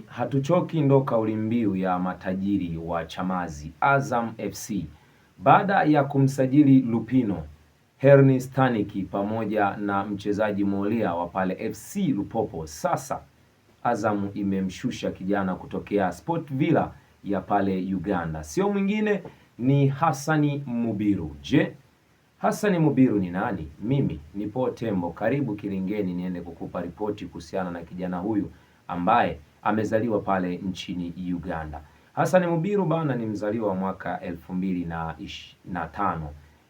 Hatuchoki ndo kauli mbiu ya matajiri wa Chamazi Azam FC baada ya kumsajili Lupino Herni Staniki pamoja na mchezaji Molia wa pale FC Lupopo. Sasa Azam imemshusha kijana kutokea Sport Villa ya pale Uganda, sio mwingine ni Hassani Mubiru. Je, Hassani Mubiru ni nani? Mimi ni Po Tembo, karibu Kilingeni niende kukupa ripoti kuhusiana na kijana huyu ambaye amezaliwa pale nchini Uganda. Hassani Mubiru bana ni mzaliwa wa mwaka 2005,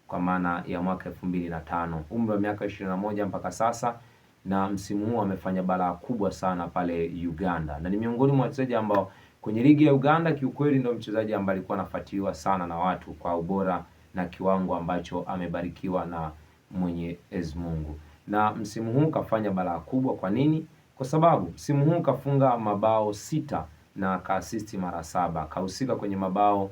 kwa maana ya mwaka 2005, umri wa miaka 21 mpaka sasa, na msimu huu amefanya balaa kubwa sana pale Uganda, na ni miongoni mwa wachezaji ambao kwenye ligi ya Uganda kiukweli ndio mchezaji ambaye alikuwa anafuatiliwa sana na watu kwa ubora na kiwango ambacho amebarikiwa na Mwenyezi Mungu. Na msimu huu kafanya balaa kubwa. Kwa nini? Kwa sababu msimu huu kafunga mabao 6 na kaasisti mara 7. Kahusika kwenye mabao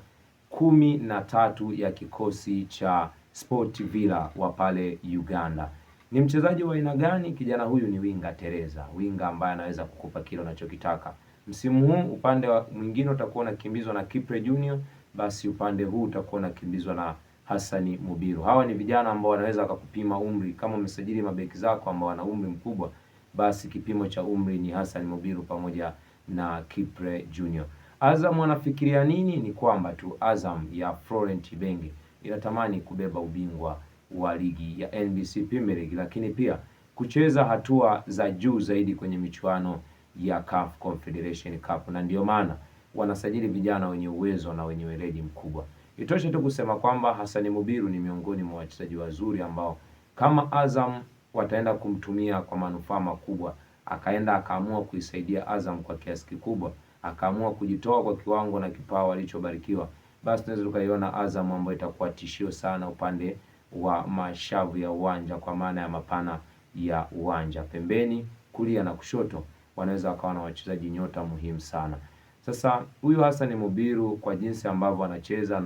13 ya kikosi cha Sport Villa wa pale Uganda. Ni mchezaji wa aina gani? Kijana huyu ni winga Tereza, winga ambaye anaweza kukupa kile unachokitaka. Msimu huu upande mwingine utakuwa unakimbizwa na Kipre Junior, basi upande huu utakuwa unakimbizwa na Hassani Mubiru. Hawa ni vijana ambao wanaweza wakakupima umri. Kama umesajili mabeki zako ambao wana umri mkubwa, basi kipimo cha umri ni Hassani Mubiru pamoja na Kipre Junior. Azam wanafikiria nini? Ni kwamba tu Azam ya Florent Ibenge inatamani kubeba ubingwa wa ligi ya NBC Premier League, lakini pia kucheza hatua za juu zaidi kwenye michuano ya CAF Confederation Cup, na ndio maana wanasajili vijana wenye uwezo na wenye weledi mkubwa. Itoshe tu kusema kwamba Hassani Mubiru ni miongoni mwa wachezaji wazuri ambao kama Azam wataenda kumtumia kwa manufaa makubwa, akaenda akaamua kuisaidia Azam kwa kiasi kikubwa, akaamua kujitoa kwa kiwango na kipawa alichobarikiwa, basi tunaweza tukaiona Azam ambayo itakuwa tishio sana upande wa mashavu ya uwanja, kwa maana ya mapana ya uwanja, pembeni, kulia na kushoto wanaweza wakawa na wachezaji nyota muhimu sana. Sasa huyu Hassani Mubiru kwa jinsi ambavyo anacheza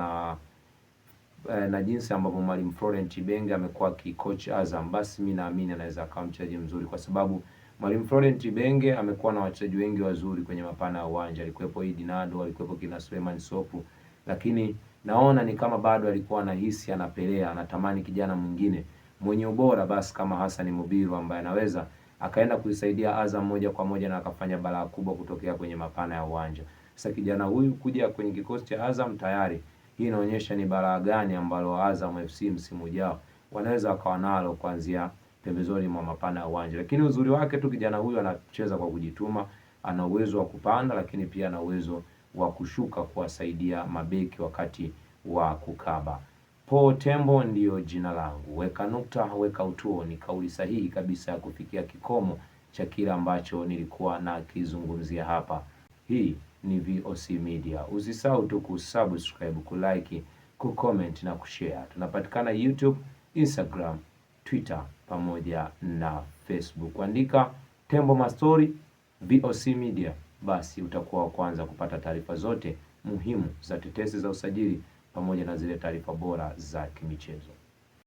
na jinsi ambavyo Mwalimu Florent Ibenge amekuwa akicoach Azam, basi mimi naamini anaweza akawa mchezaji mzuri, kwa sababu Mwalimu Florent Ibenge amekuwa na wachezaji wengi wazuri kwenye mapana ya uwanja. Alikuwepo Idi Nado, alikuwepo kina Suleiman Sopu, lakini naona ni kama bado alikuwa anahisi anapelea, anatamani kijana mwingine mwenye ubora basi kama Hassani Mubiru ambaye anaweza akaenda kuisaidia Azam moja kwa moja na akafanya balaa kubwa kutokea kwenye mapana ya uwanja. Sasa kijana huyu kuja kwenye kikosi cha Azam tayari, hii inaonyesha ni balaa gani ambalo Azam FC msimu ujao wanaweza wakawa nalo kuanzia pembezoni mwa mapana ya uwanja. Lakini uzuri wake tu kijana huyu anacheza kwa kujituma, ana uwezo wa kupanda, lakini pia ana uwezo wa kushuka kuwasaidia mabeki wakati wa kukaba. Po Tembo ndiyo jina langu. Weka nukta, weka utuo, ni kauli sahihi kabisa ya kufikia kikomo cha kile ambacho nilikuwa na kizungumzia hapa. Hii ni VOC Media. Usisahau tu kusubscribe, kulike, kucomment na kushare. Tunapatikana YouTube, Instagram, Twitter pamoja na Facebook. Andika Tembo Mastori VOC Media, basi utakuwa wa kwanza kupata taarifa zote muhimu za tetesi za usajili pamoja na zile taarifa bora za kimichezo.